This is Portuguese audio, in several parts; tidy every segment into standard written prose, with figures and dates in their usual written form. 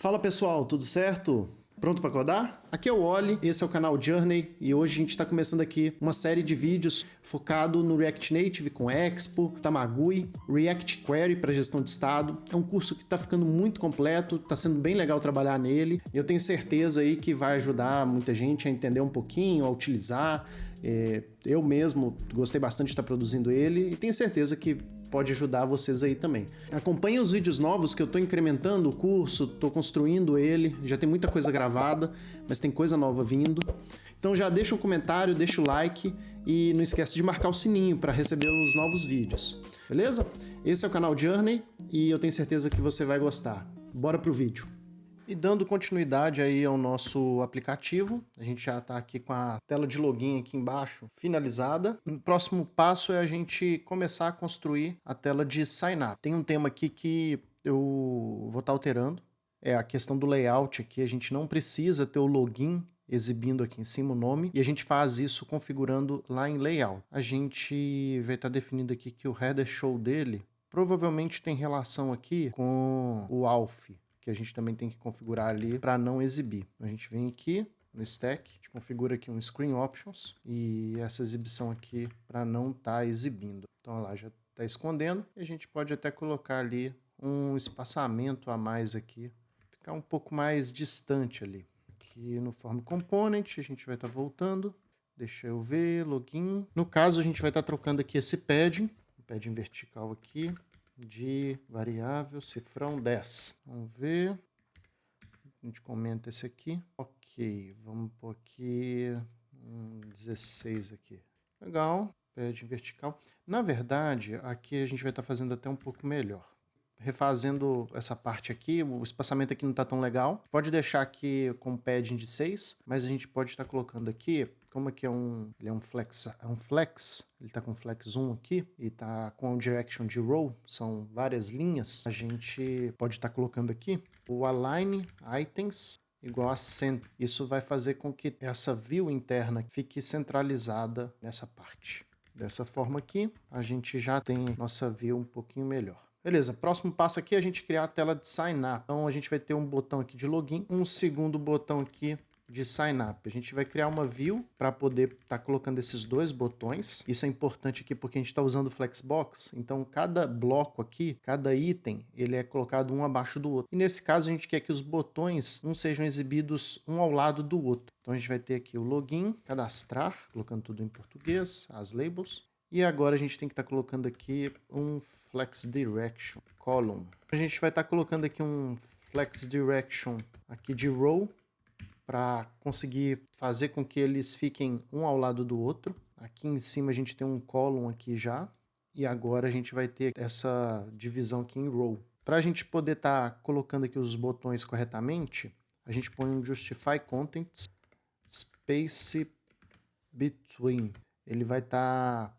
Fala pessoal, tudo certo? Pronto para codar? Aqui é o Oli, esse é o canal Journey e hoje a gente está começando aqui uma série de vídeos focado no React Native com Expo, Tamagui, React Query para gestão de estado. É um curso que está ficando muito completo, está sendo bem legal trabalhar nele e eu tenho certeza aí que vai ajudar muita gente a entender um pouquinho, a utilizar. Eu mesmo gostei bastante de estar produzindo ele e tenho certeza que pode ajudar vocês aí também. Acompanhem os vídeos novos que eu estou incrementando o curso, estou construindo ele, já tem muita coisa gravada, mas tem coisa nova vindo. Então já deixa um comentário, deixa o like e não esquece de marcar o sininho para receber os novos vídeos, beleza? Esse é o canal Journey e eu tenho certeza que você vai gostar. Bora pro vídeo. E dando continuidade aí ao nosso aplicativo, a gente já está aqui com a tela de login aqui embaixo finalizada. O próximo passo é a gente começar a construir a tela de sign up. Tem um tema aqui que eu vou estar alterando, é a questão do layout aqui. A gente não precisa ter o login exibindo aqui em cima o nome, e a gente faz isso configurando lá em layout. A gente vai estar definindo aqui que o header show dele provavelmente tem relação aqui com o auth, que a gente também tem que configurar ali para não exibir. A gente vem aqui no stack, a gente configura aqui um screen options e essa exibição aqui para não estar exibindo. Então olha lá, já está escondendo e a gente pode até colocar ali um espaçamento a mais aqui, ficar um pouco mais distante ali. Aqui no form component a gente vai estar voltando, deixa eu ver, login. No caso a gente vai estar trocando aqui esse padding, um padding vertical aqui, de variável cifrão 10. Vamos ver. A gente comenta esse aqui. Ok, vamos pôr aqui 16 aqui. Legal, padding vertical. Na verdade, aqui a gente vai estar fazendo até um pouco melhor. Refazendo essa parte aqui, o espaçamento aqui não está tão legal. Pode deixar aqui com padding de 6, mas a gente pode estar colocando aqui, como aqui ele é um flex, ele está com flex 1 aqui e está com o direction de row, são várias linhas. A gente pode estar colocando aqui o align items igual a center. Isso vai fazer com que essa view interna fique centralizada nessa parte. Dessa forma aqui, a gente já tem nossa view um pouquinho melhor. Beleza, próximo passo aqui é a gente criar a tela de sign up. Então a gente vai ter um botão aqui de login, um segundo botão aqui de sign up. A gente vai criar uma view para poder estar colocando esses dois botões. Isso é importante aqui porque a gente está usando o Flexbox. Então cada bloco aqui, cada item, ele é colocado um abaixo do outro. E nesse caso a gente quer que os botões não sejam exibidos um ao lado do outro. Então a gente vai ter aqui o login, cadastrar, colocando tudo em português, as labels. E agora a gente tem que estar colocando aqui um Flex Direction Column. A gente vai estar colocando aqui um Flex Direction aqui de row para conseguir fazer com que eles fiquem um ao lado do outro. Aqui em cima a gente tem um column aqui já. E agora a gente vai ter essa divisão aqui em row. Para a gente poder estar colocando aqui os botões corretamente, a gente põe um Justify Contents Space Between. Ele vai estar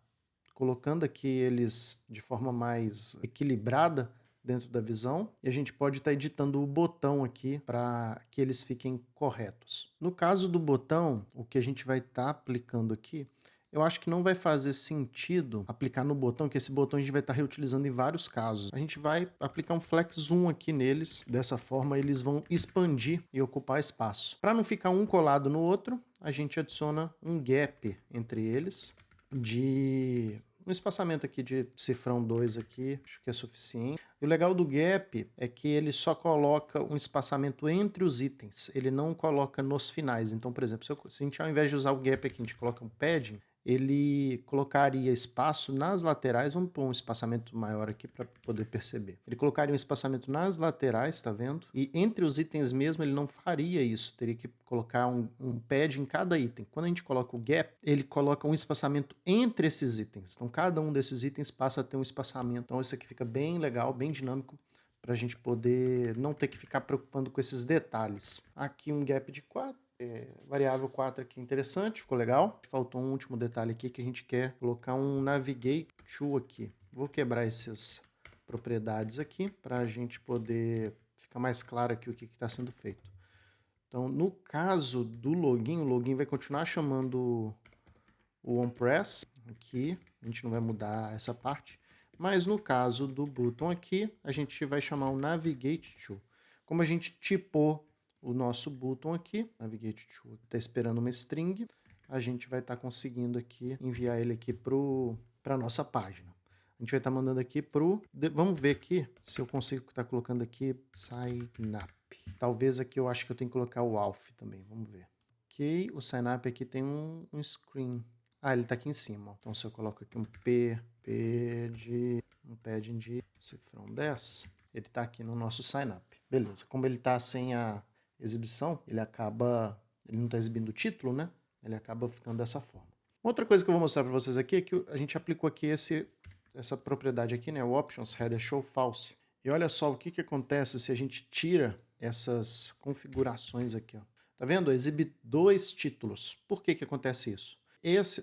colocando aqui eles de forma mais equilibrada dentro da visão, e a gente pode estar editando o botão aqui para que eles fiquem corretos. No caso do botão, o que a gente vai estar aplicando aqui, eu acho que não vai fazer sentido aplicar no botão, que esse botão a gente vai estar reutilizando em vários casos. A gente vai aplicar um flex zoom aqui neles, dessa forma eles vão expandir e ocupar espaço. Para não ficar um colado no outro, a gente adiciona um gap entre eles, de um espaçamento aqui de cifrão 2 aqui, acho que é suficiente. E o legal do gap é que ele só coloca um espaçamento entre os itens, ele não coloca nos finais. Então, por exemplo, se a gente ao invés de usar o gap aqui, a gente coloca um padding, ele colocaria espaço nas laterais, vamos pôr um espaçamento maior aqui para poder perceber. Ele colocaria um espaçamento nas laterais, tá vendo? E entre os itens mesmo ele não faria isso, teria que colocar um pad em cada item. Quando a gente coloca o gap, ele coloca um espaçamento entre esses itens. Então cada um desses itens passa a ter um espaçamento. Então isso aqui fica bem legal, bem dinâmico, para a gente poder não ter que ficar preocupando com esses detalhes. Aqui um gap de 4. Variável 4 aqui interessante, ficou legal. Faltou um último detalhe aqui que a gente quer colocar um navigate to aqui. Vou quebrar essas propriedades aqui para a gente poder ficar mais claro aqui o que está sendo feito. Então, no caso do login, o login vai continuar chamando o onPress aqui, a gente não vai mudar essa parte, mas no caso do button aqui, a gente vai chamar o navigate to. como a gente tipou o nosso button aqui, navigate to, está esperando uma string, a gente vai estar conseguindo aqui enviar ele aqui para a nossa página. A gente vai estar mandando aqui vamos ver aqui se eu consigo estar colocando aqui sign up. Talvez aqui eu acho que eu tenho que colocar o auth também, vamos ver. Ok, o sign up aqui tem um screen. Ah, ele está aqui em cima. Então se eu coloco aqui um padding de cifrão 10, ele está aqui no nosso sign up. Beleza, como ele está sem a exibição, ele não está exibindo o título, né? Ele acaba ficando dessa forma. Outra coisa que eu vou mostrar para vocês aqui é que a gente aplicou aqui essa propriedade aqui, né? O options header show false. E olha só o que acontece se a gente tira essas configurações aqui, ó. Tá vendo? Exibe 2 títulos. Por que acontece isso?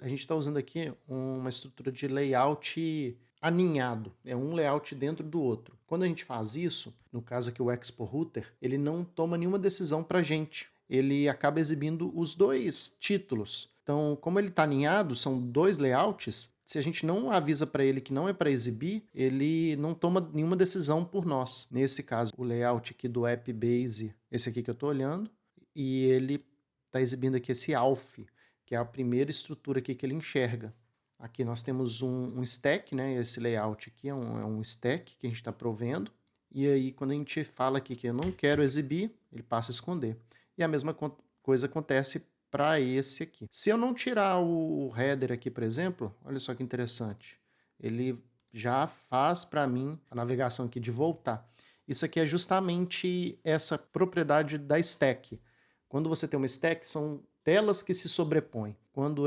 A gente está usando aqui uma estrutura de layout aninhado, é um layout dentro do outro. Quando a gente faz isso, no caso aqui o export router, ele não toma nenhuma decisão para a gente. Ele acaba exibindo os 2 títulos. Então, como ele está aninhado, são 2 layouts, se a gente não avisa para ele que não é para exibir, ele não toma nenhuma decisão por nós. Nesse caso, o layout aqui do app base, esse aqui que eu estou olhando, e ele está exibindo aqui esse auth, que é a primeira estrutura aqui que ele enxerga. Aqui nós temos um stack, né? Esse layout aqui é um stack que a gente está provendo. E aí, quando a gente fala aqui que eu não quero exibir, ele passa a esconder. E a mesma coisa acontece para esse aqui. Se eu não tirar o header aqui, por exemplo, olha só que interessante. Ele já faz para mim a navegação aqui de voltar. Isso aqui é justamente essa propriedade da stack. Quando você tem uma stack, são telas que se sobrepõem. Quando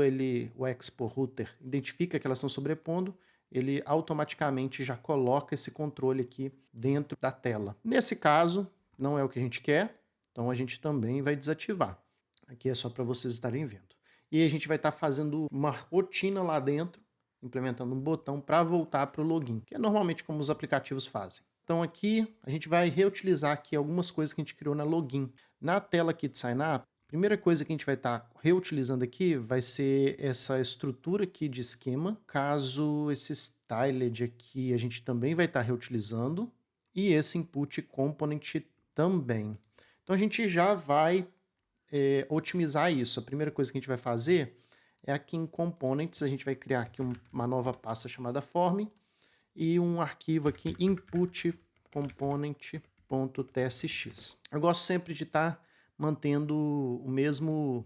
o export router identifica que elas estão sobrepondo, ele automaticamente já coloca esse controle aqui dentro da tela. Nesse caso, não é o que a gente quer, então a gente também vai desativar. Aqui é só para vocês estarem vendo. E a gente vai estar fazendo uma rotina lá dentro, implementando um botão para voltar para o login, que é normalmente como os aplicativos fazem. Então aqui a gente vai reutilizar aqui algumas coisas que a gente criou na login. Na tela aqui de sign up, a primeira coisa que a gente vai estar reutilizando aqui vai ser essa estrutura aqui de esquema. Caso esse styled aqui a gente também vai estar reutilizando. E esse input component também. Então a gente já vai otimizar isso. A primeira coisa que a gente vai fazer é aqui em Components, a gente vai criar aqui uma nova pasta chamada Form e um arquivo aqui input component.tsx. Eu gosto sempre de estar mantendo o mesmo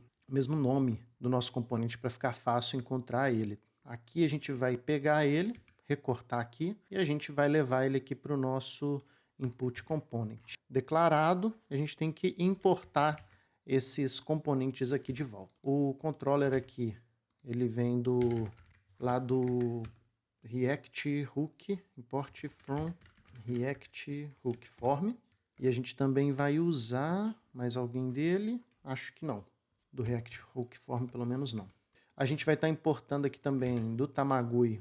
nome do nosso componente para ficar fácil encontrar ele. Aqui a gente vai pegar ele, recortar aqui e a gente vai levar ele aqui para o nosso input component. Declarado, a gente tem que importar esses componentes aqui de volta. O controller aqui, ele vem lá do React Hook, import from React Hook Form. E a gente também vai usar mais alguém dele, acho que não. Do React Hook Form, pelo menos não. A gente vai estar importando aqui também do Tamagui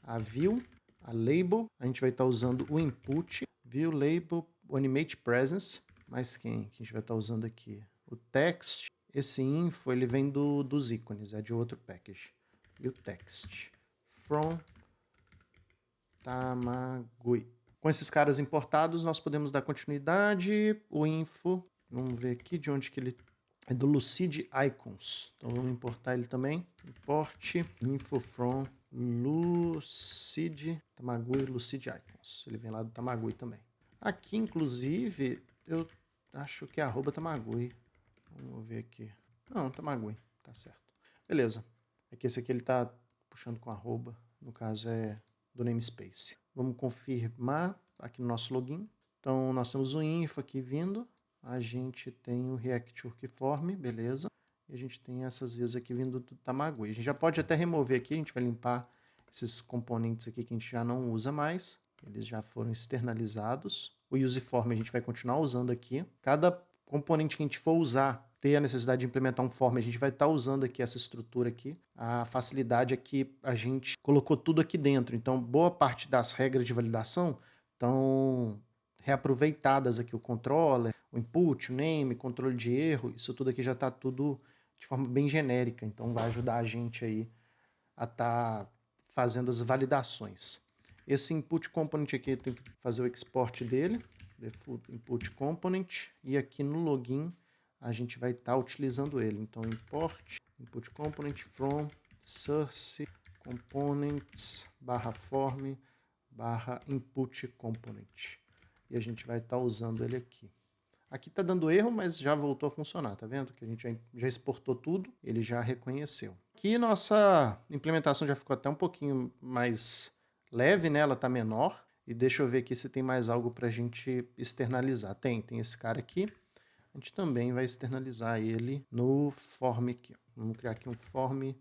a view, a label. A gente vai estar usando o input, view, label, o animate presence. Mas quem que a gente vai estar usando aqui? O text. Esse info, ele vem dos ícones, é de outro package. E o text. From Tamagui. Com esses caras importados, nós podemos dar continuidade. O info, vamos ver aqui de onde que ele é, do Lucid Icons. Então vamos importar ele também. Import info from Lucid Tamagui Lucid Icons. Ele vem lá do Tamagui também. Aqui, inclusive, eu acho que é @Tamagui. Vamos ver aqui. Não, Tamagui, tá certo. Beleza. É que esse aqui ele tá puxando com arroba. No caso é do namespace. Vamos confirmar aqui no nosso login. Então nós temos o info aqui vindo. A gente tem o React Hook Form, beleza. E a gente tem essas views aqui vindo do Tamagui. A gente já pode até remover aqui, a gente vai limpar esses componentes aqui que a gente já não usa mais. Eles já foram externalizados. O useform a gente vai continuar usando aqui. Cada componente que a gente for usar, ter a necessidade de implementar um form, a gente vai estar usando aqui essa estrutura aqui. A facilidade é que a gente colocou tudo aqui dentro. Então, boa parte das regras de validação estão reaproveitadas aqui. O controller, o input, o name, controle de erro, isso tudo aqui já está tudo de forma bem genérica. Então, vai ajudar a gente aí a estar fazendo as validações. Esse input component aqui tem que fazer o export dele. default input component, e aqui no login a gente vai estar utilizando ele. Então, import input component from source components /form /input component. E a gente vai estar usando ele aqui. Aqui está dando erro, mas já voltou a funcionar, tá vendo? Que a gente já exportou tudo, ele já reconheceu. Aqui nossa implementação já ficou até um pouquinho mais leve, né? Ela está menor. E deixa eu ver aqui se tem mais algo para a gente externalizar. Tem esse cara aqui. A gente também vai externalizar ele no form aqui. Vamos criar aqui um form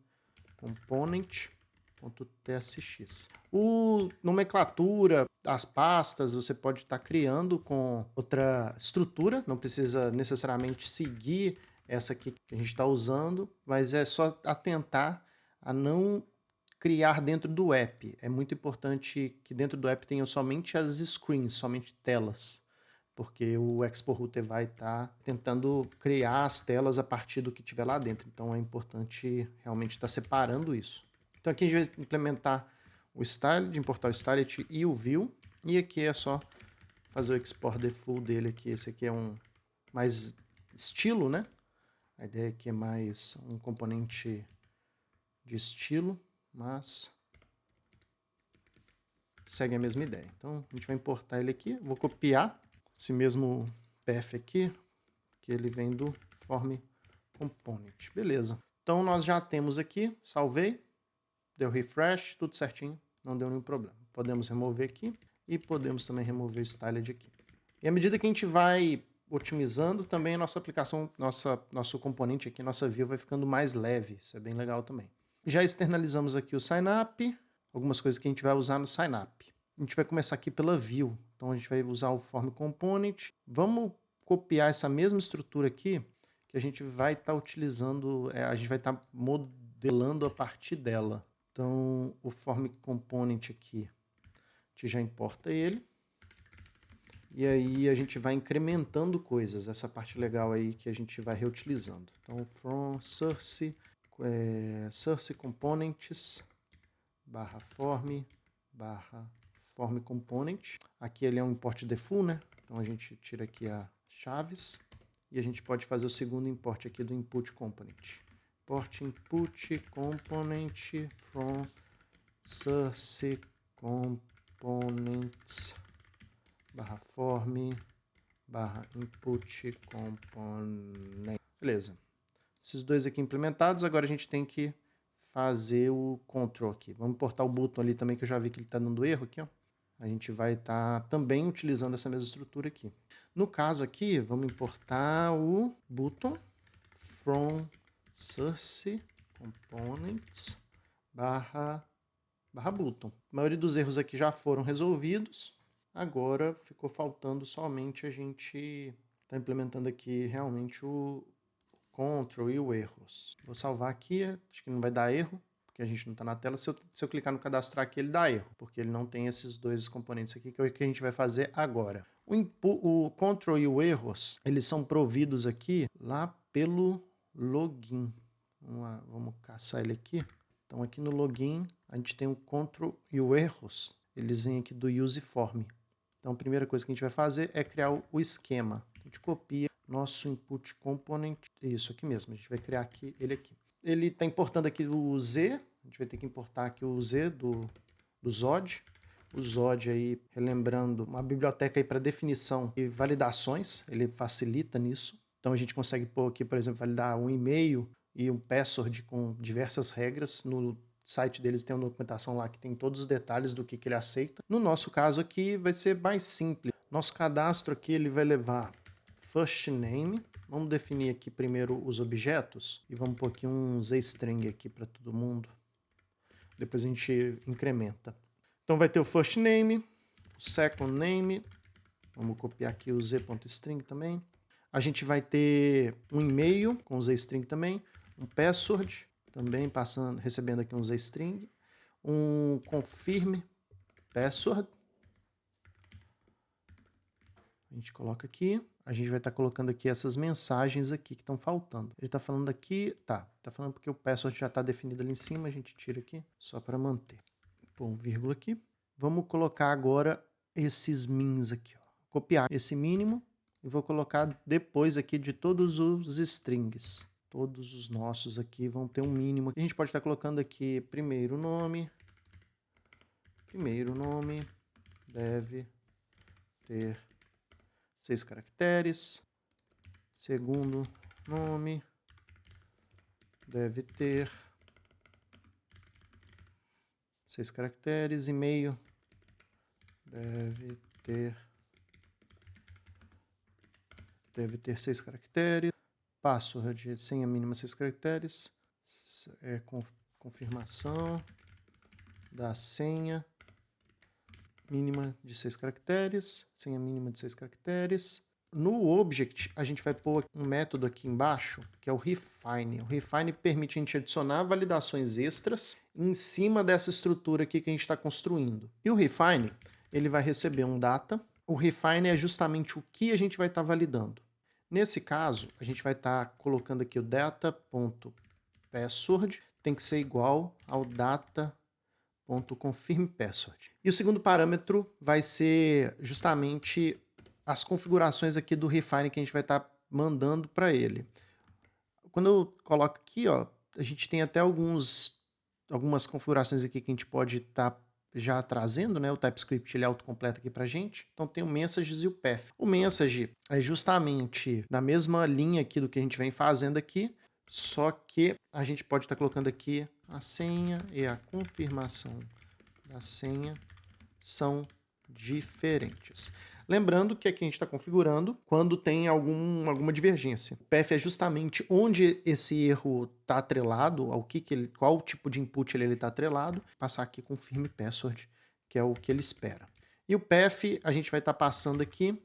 component.tsx. O nomenclatura, as pastas, você pode estar criando com outra estrutura, não precisa necessariamente seguir essa aqui que a gente está usando, mas é só atentar a não criar dentro do app. É muito importante que dentro do app tenham somente as screens, somente telas, porque o Export Router vai estar tentando criar as telas a partir do que tiver lá dentro. Então é importante realmente estar separando isso. Então aqui a gente vai implementar o style, de importar o stylet e o view. E aqui é só fazer o export default dele aqui. Esse aqui é um mais estilo, né? A ideia aqui é mais um componente de estilo, mas segue a mesma ideia. Então a gente vai importar ele aqui. Vou copiar esse mesmo path aqui, que ele vem do form component. Beleza. Então nós já temos aqui, salvei, deu refresh, tudo certinho, não deu nenhum problema. Podemos remover aqui e podemos também remover o styled aqui. E à medida que a gente vai otimizando, também a nossa aplicação, nosso componente aqui, nossa view vai ficando mais leve. Isso é bem legal também. Já externalizamos aqui o signup, algumas coisas que a gente vai usar no signup. A gente vai começar aqui pela view. Então a gente vai usar o form component. Vamos copiar essa mesma estrutura aqui, que a gente vai estar utilizando, a gente vai estar modelando a partir dela. Então o form component aqui, a gente já importa ele. E aí a gente vai incrementando coisas, essa parte legal aí que a gente vai reutilizando. Então from source components /form component. Aqui ele é um import default, né? Então a gente tira aqui as chaves e a gente pode fazer o segundo import aqui do input component. Import input component from source components /form /input component. Beleza. Esses dois aqui implementados, agora a gente tem que fazer o control aqui. Vamos importar o button ali também, que eu já vi que ele está dando erro aqui, ó. A gente vai estar também utilizando essa mesma estrutura aqui. No caso aqui, vamos importar o button from source components /button. A maioria dos erros aqui já foram resolvidos. Agora ficou faltando somente a gente tá implementando aqui realmente o control e o erros. Vou salvar aqui, acho que não vai dar erro, porque a gente não está na tela. Se eu clicar no cadastrar aqui, ele dá erro, porque ele não tem esses dois componentes aqui, que é o que a gente vai fazer agora. O control e o erros, eles são providos aqui lá pelo login. Vamos caçar ele aqui. Então aqui no login, a gente tem o control e o erros. Eles vêm aqui do useform. Então a primeira coisa que a gente vai fazer é criar o esquema. A gente copia nosso input component, isso aqui mesmo, a gente vai criar aqui ele aqui. Ele está importando aqui o Z, a gente vai ter que importar aqui o Z do Zod. O Zod aí, relembrando, uma biblioteca aí para definição e validações, ele facilita nisso. Então a gente consegue pôr aqui, por exemplo, validar um e-mail e um password com diversas regras. No site deles tem uma documentação lá que tem todos os detalhes do que ele aceita. No nosso caso aqui vai ser mais simples. Nosso cadastro aqui ele vai levar first name. Vamos definir aqui primeiro os objetos e vamos pôr aqui um Z-string aqui para todo mundo. Depois a gente incrementa. Então vai ter o first name, o second name. Vamos copiar aqui o Z.string também. A gente vai ter um e-mail com o Z-string também, um password também recebendo aqui um Z-string, um confirm password. A gente coloca aqui, a gente vai estar colocando aqui essas mensagens aqui que estão faltando. Ele está falando aqui, tá falando porque o password já está definido ali em cima, a gente tira aqui só para manter. Põe um vírgula aqui. Vamos colocar agora esses mins aqui, ó. copiar esse mínimo e vou colocar depois aqui de todos os strings. Todos os nossos aqui vão ter um mínimo. A gente pode estar colocando aqui primeiro nome deve ter 6 caracteres. Segundo nome deve ter 6 caracteres. E-mail deve ter 6 caracteres. Password, senha mínima 6 caracteres. Confirmação da senha mínima de 6 caracteres. Senha mínima de 6 caracteres. No Object, a gente vai pôr um método aqui embaixo, que é o Refine. O Refine permite a gente adicionar validações extras em cima dessa estrutura aqui que a gente está construindo. E o Refine, ele vai receber um data. O Refine é justamente o que a gente vai estar validando. Nesse caso, a gente vai estar colocando aqui o data.password, tem que ser igual ao data.confirmPassword. E o segundo parâmetro vai ser justamente as configurações aqui do Refine que a gente vai estar mandando para ele. Quando eu coloco aqui, ó, a gente tem até algumas configurações aqui que a gente pode estar já trazendo, né? O TypeScript ele autocompleta aqui pra gente. Então tem o Messages e o Path. O Message é justamente na mesma linha aqui do que a gente vem fazendo aqui, só que a gente pode estar colocando aqui a senha e a confirmação da senha são diferentes. Lembrando que aqui a gente está configurando quando tem alguma divergência. O path é justamente onde esse erro está atrelado, qual tipo de input ele está atrelado. Passar aqui com firme password, que é o que ele espera. E o path a gente vai estar passando aqui,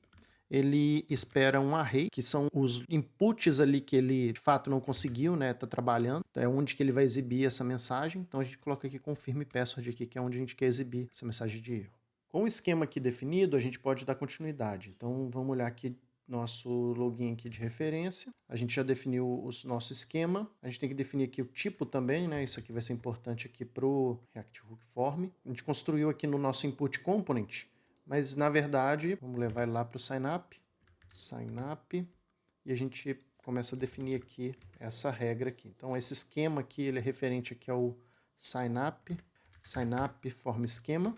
ele espera um array, que são os inputs ali que ele de fato não conseguiu, né, tá trabalhando, é onde que ele vai exibir essa mensagem. Então a gente coloca aqui confirme password aqui, que é onde a gente quer exibir essa mensagem de erro. Com o esquema aqui definido, a gente pode dar continuidade. Então, vamos olhar aqui nosso login aqui de referência. A gente já definiu o nosso esquema. A gente tem que definir aqui o tipo também, né? Isso aqui vai ser importante aqui para o React Hook Form. A gente construiu aqui no nosso input component, mas na verdade, vamos levar ele lá para o signup. E a gente começa a definir aqui essa regra aqui. Então, esse esquema aqui, ele é referente aqui ao signup form schema.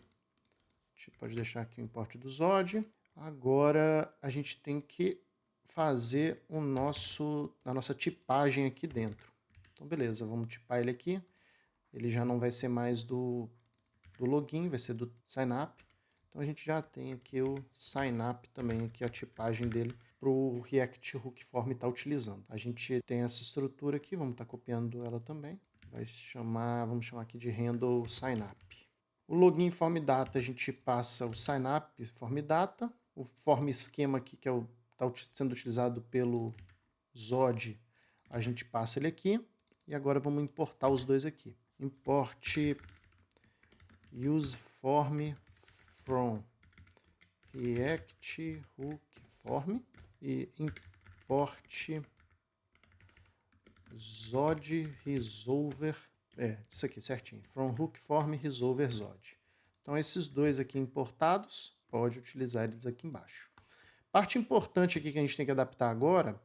A gente pode deixar aqui o import do Zod. Agora a gente tem que fazer a nossa tipagem aqui dentro. Então beleza, vamos tipar ele aqui. Ele já não vai ser mais do login, vai ser do signup. Então a gente já tem aqui o signup também, aqui a tipagem dele para o React Hook Form estar utilizando. A gente tem essa estrutura aqui, vamos estar copiando ela também. Vamos chamar aqui de handle signup. O login form data, a gente passa o signup form data, o form esquema aqui, que está sendo utilizado pelo Zod, a gente passa ele aqui. E agora vamos importar os dois aqui. Import useForm from React Hook Form e import Zod Resolver. Isso aqui certinho. From Hook Form Resolver Zod. Então esses dois aqui importados, pode utilizar eles aqui embaixo. Parte importante aqui que a gente tem que adaptar agora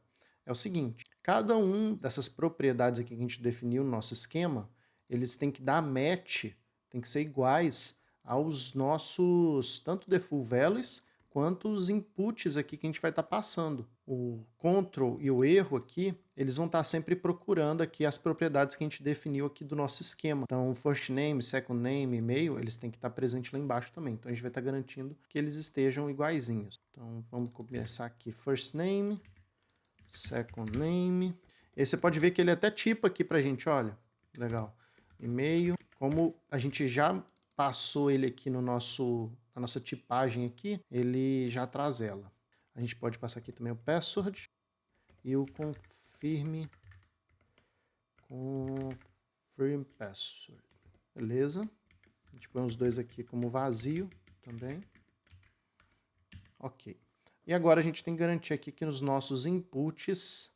é o seguinte: cada um dessas propriedades aqui que a gente definiu no nosso esquema, eles têm que dar match, tem que ser iguais aos nossos tanto default values quanto os inputs aqui que a gente vai estar passando. O control e o erro aqui, eles vão estar sempre procurando aqui as propriedades que a gente definiu aqui do nosso esquema. Então, first name, second name, e-mail, eles têm que estar presentes lá embaixo também. Então, a gente vai estar garantindo que eles estejam iguaizinhos. Então, vamos começar aqui first name, second name. E aí você pode ver que ele até tipa aqui pra gente, olha. Legal. E-mail. Como a gente já passou ele aqui na nossa tipagem aqui, ele já traz ela. A gente pode passar aqui também o password e o confirm password. Beleza? A gente põe os dois aqui como vazio também. Ok. E agora a gente tem que garantir aqui que nos nossos inputs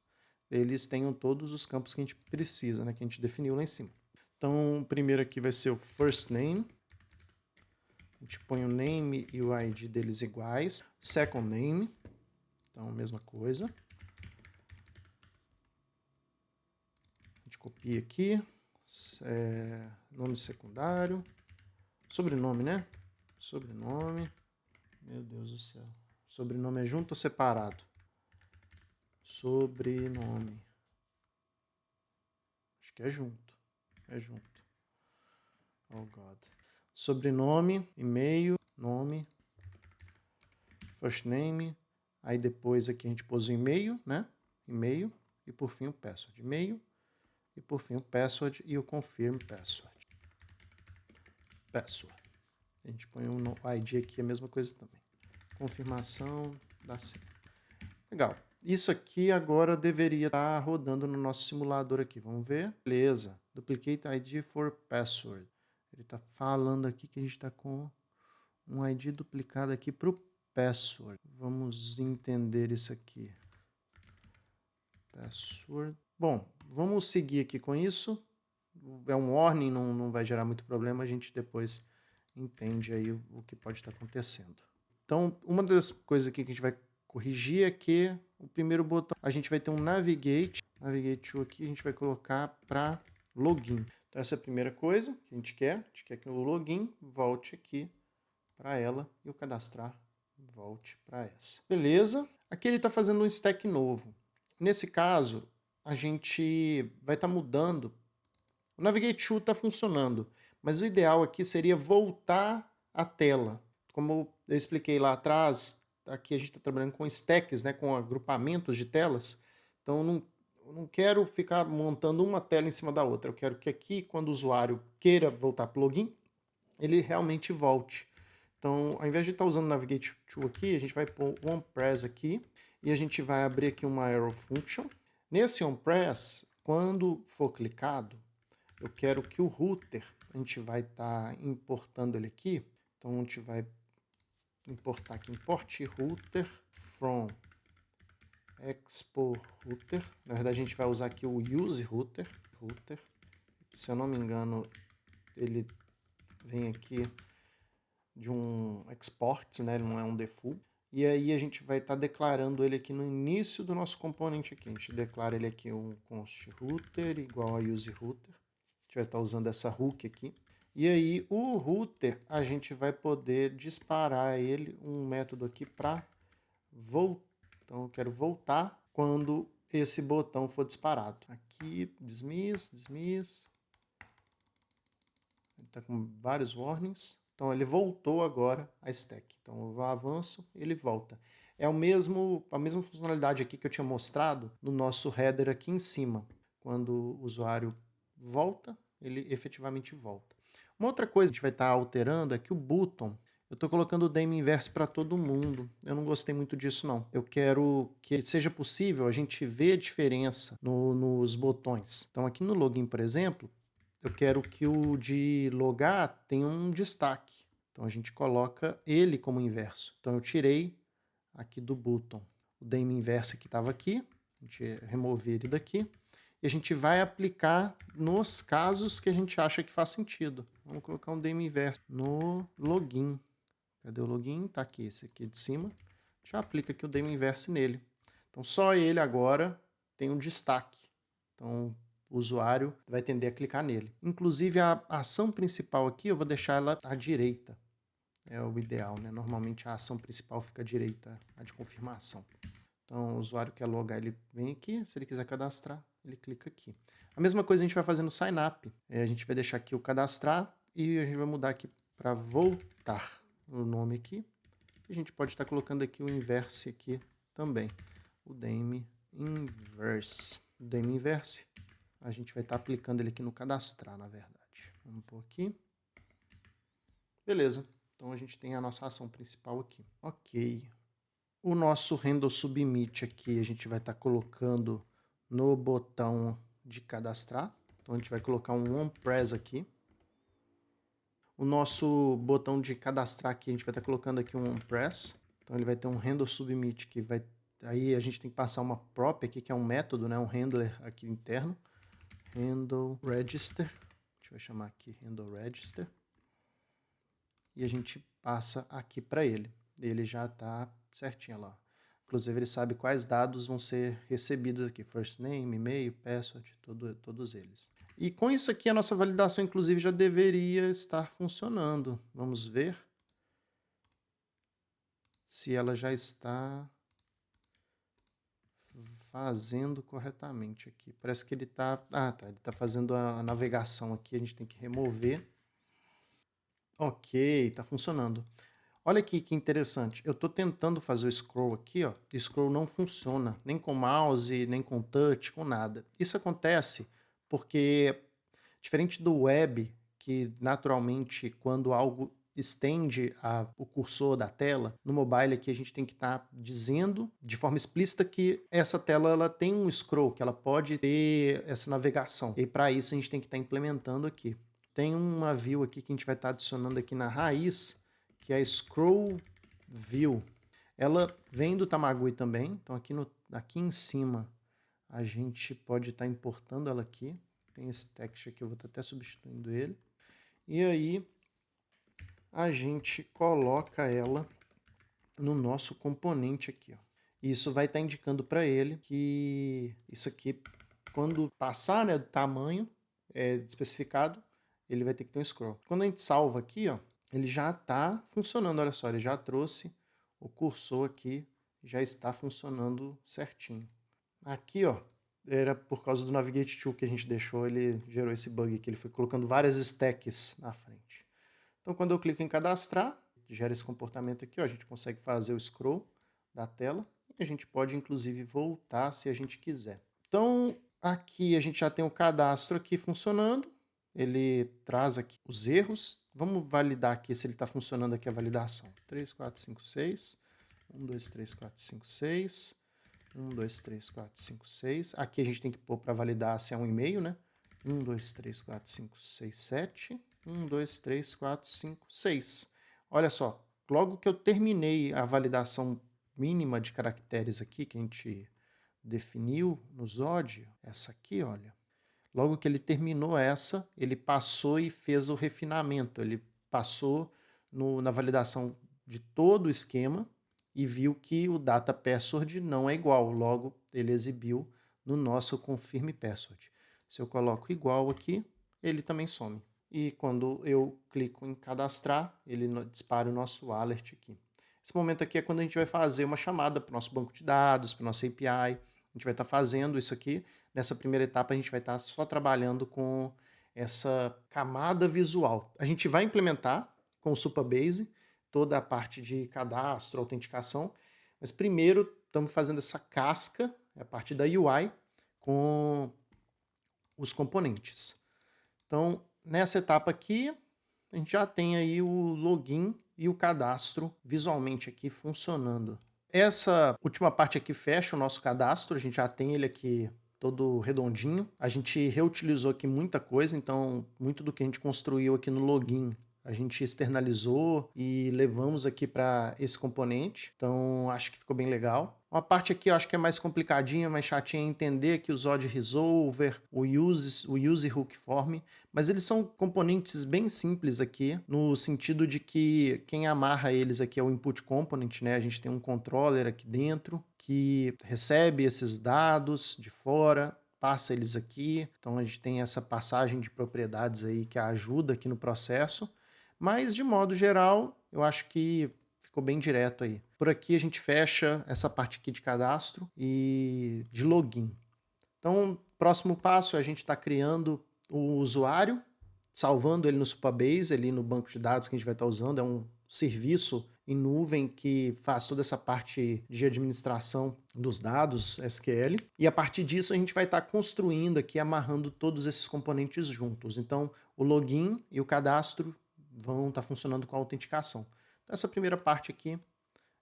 eles tenham todos os campos que a gente precisa, né, que a gente definiu lá em cima. Então, o primeiro aqui vai ser o first name, A gente põe o name e o ID deles iguais. Second name, então mesma coisa. A gente copia aqui. Nome secundário. Sobrenome, né? Sobrenome. Meu Deus do céu. Sobrenome é junto ou separado? Sobrenome. Acho que é junto. É junto. Oh, God. Sobrenome, e-mail, nome, first name. Aí depois aqui a gente pôs o e-mail, né? E-mail. E por fim o password. E-mail. E por fim o password e o confirm password. Password. A gente põe um ID aqui, a mesma coisa também. Confirmação da senha. Legal. Isso aqui agora deveria estar rodando no nosso simulador aqui. Vamos ver. Beleza. Duplicate ID for password. Ele está falando aqui que a gente está com um ID duplicado aqui para o password. Vamos entender isso aqui. Password. Bom, vamos seguir aqui com isso. É um warning, não vai gerar muito problema. A gente depois entende aí o que pode estar acontecendo. Então, uma das coisas aqui que a gente vai corrigir é que o primeiro botão, a gente vai ter um Navigate to aqui, a gente vai colocar para login. Então, essa é a primeira coisa que a gente quer que o login volte aqui para ela e o cadastrar volte para essa. Beleza? Aqui ele está fazendo um stack novo. Nesse caso, a gente vai estar mudando. O Navigate to está funcionando, mas o ideal aqui seria voltar à tela. Como eu expliquei lá atrás, aqui a gente está trabalhando com stacks, né, com agrupamentos de telas. Então eu não quero ficar montando uma tela em cima da outra. Eu quero que aqui, quando o usuário queira voltar para o login, ele realmente volte. Então, ao invés de estar usando o Navigate to aqui, a gente vai pôr o onPress aqui e a gente vai abrir aqui uma arrow function. Nesse onPress, quando for clicado, eu quero que o router, a gente vai estar importando ele aqui. Então, a gente vai importar aqui, import router from expo router. Na verdade, a gente vai usar aqui o use router. Se eu não me engano, ele vem aqui de um export, né? Ele não é um default. E aí a gente vai estar declarando ele aqui no início do nosso componente aqui. A gente declara ele aqui um const router igual a use router. A gente vai estar usando essa hook aqui. E aí o router, a gente vai poder disparar ele um método aqui para voltar. Então eu quero voltar quando esse botão for disparado. Aqui, dismiss. Ele está com vários warnings. Então ele voltou agora a stack. Então eu avanço, ele volta. É a mesma funcionalidade aqui que eu tinha mostrado no nosso header aqui em cima. Quando o usuário volta, ele efetivamente volta. Uma outra coisa que a gente vai estar alterando é que o button, eu estou colocando o daemon inverse para todo mundo. Eu não gostei muito disso, não. Eu quero que seja possível a gente ver a diferença nos botões. Então aqui no login, por exemplo, eu quero que o de logar tenha um destaque. Então a gente coloca ele como inverso. Então eu tirei aqui do button o daemon inverse que estava aqui. A gente remover ele daqui. E a gente vai aplicar nos casos que a gente acha que faz sentido. Vamos colocar um daemon inverse no login. Cadê o login? Tá aqui, esse aqui de cima. Já aplica aqui o daemon inverse nele. Então só ele agora tem um destaque. Então o usuário vai tender a clicar nele. Inclusive a ação principal aqui eu vou deixar ela à direita. É o ideal, né? Normalmente a ação principal fica à direita, a de confirmação. Então o usuário quer logar, ele vem aqui. Se ele quiser cadastrar, ele clica aqui. A mesma coisa a gente vai fazer no sign up. A gente vai deixar aqui o cadastrar e a gente vai mudar aqui para voltar o nome aqui. A gente pode estar colocando aqui o inverse aqui também. O daemon inverse. O daemon inverse. A gente vai estar aplicando ele aqui no cadastrar, na verdade. Vamos pôr aqui. Beleza. Então a gente tem a nossa ação principal aqui. Ok. O nosso handle submit aqui a gente vai estar colocando no botão de cadastrar. Então a gente vai colocar um onPress aqui. O nosso botão de cadastrar aqui, a gente vai estar colocando aqui um onPress. Então ele vai ter um handle submit que vai... Aí a gente tem que passar uma prop aqui, que é um método, né? Um handler aqui interno. Handle register. A gente vai chamar aqui handle register. e a gente passa aqui para ele. Ele já está certinho lá. Inclusive, ele sabe quais dados vão ser recebidos aqui. First name, e-mail, password, todos eles. E com isso aqui, a nossa validação, inclusive, já deveria estar funcionando. Vamos ver se ela já está fazendo corretamente aqui. Parece que ele está... Ah, tá. Ele está fazendo a navegação aqui. A gente tem que remover. Ok, está funcionando. Olha aqui que interessante. Eu estou tentando fazer o scroll aqui, ó. O scroll não funciona, nem com mouse, nem com touch, com nada. Isso acontece porque, diferente do web, que naturalmente, quando algo estende o cursor da tela, no mobile aqui a gente tem que estar dizendo de forma explícita que essa tela ela tem um scroll, que ela pode ter essa navegação. E para isso a gente tem que estar implementando aqui. Tem uma view aqui que a gente vai estar adicionando aqui na raiz, que é a Scroll View. Ela vem do Tamagui também, então aqui em cima a gente pode estar importando ela aqui. Tem esse text aqui, eu vou estar até substituindo ele. E aí a gente coloca ela no nosso componente aqui, ó. Isso vai estar indicando para ele que isso aqui, quando passar, né, do tamanho especificado, ele vai ter que ter um scroll. Quando a gente salva aqui, ó, ele já está funcionando, olha só, ele já trouxe o cursor aqui, já está funcionando certinho. Aqui, ó, era por causa do Navigate Tool que a gente deixou, ele gerou esse bug aqui, ele foi colocando várias stacks na frente. Então, quando eu clico em cadastrar, gera esse comportamento aqui, ó, a gente consegue fazer o scroll da tela e a gente pode, inclusive, voltar se a gente quiser. Então, aqui a gente já tem o cadastro aqui funcionando, ele traz aqui os erros. Vamos validar aqui se ele está funcionando aqui a validação. 3, 4, 5, 6. 1, 2, 3, 4, 5, 6. 1, 2, 3, 4, 5, 6. Aqui a gente tem que pôr para validar se é um e-mail, né? 1, 2, 3, 4, 5, 6, 7. 1, 2, 3, 4, 5, 6. Olha só, logo que eu terminei a validação mínima de caracteres aqui, que a gente definiu no Zod, essa aqui, olha. Logo que ele terminou essa, ele passou e fez o refinamento. Ele passou na validação de todo o esquema e viu que o data password não é igual. Logo, ele exibiu no nosso confirm password. Se eu coloco igual aqui, ele também some. E quando eu clico em cadastrar, ele dispara o nosso alert aqui. Esse momento aqui é quando a gente vai fazer uma chamada para o nosso banco de dados, para o nosso API. A gente vai estar fazendo isso aqui. Nessa primeira etapa, a gente vai estar só trabalhando com essa camada visual. A gente vai implementar com o Supabase toda a parte de cadastro, autenticação, mas primeiro estamos fazendo essa casca, a parte da UI, com os componentes. Então, nessa etapa aqui, a gente já tem aí o login e o cadastro visualmente aqui funcionando. Essa última parte aqui fecha o nosso cadastro, a gente já tem ele aqui todo redondinho. A gente reutilizou aqui muita coisa, então muito do que a gente construiu aqui no login a gente externalizou e levamos aqui para esse componente, então acho que ficou bem legal. Uma parte aqui eu acho que é mais complicadinha, mais chatinha é entender aqui o Zod Resolver, o Use Hook Form, mas eles são componentes bem simples aqui, no sentido de que quem amarra eles aqui é o Input Component, né? A gente tem um controller aqui dentro que recebe esses dados de fora, passa eles aqui, então a gente tem essa passagem de propriedades aí que ajuda aqui no processo, mas de modo geral eu acho que ficou bem direto aí. Por aqui a gente fecha essa parte aqui de cadastro e de login. Então, próximo passo é a gente está criando o usuário, salvando ele no Supabase, ali no banco de dados que a gente vai estar usando, é um serviço em nuvem que faz toda essa parte de administração dos dados SQL. E a partir disso a gente vai estar construindo aqui, amarrando todos esses componentes juntos. Então, o login e o cadastro vão estar funcionando com a autenticação. Então, essa primeira parte aqui,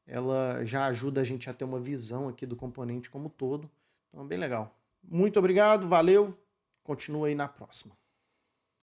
ela já ajuda a gente a ter uma visão aqui do componente como um todo. Então, é bem legal. Muito obrigado, valeu, continua aí na próxima.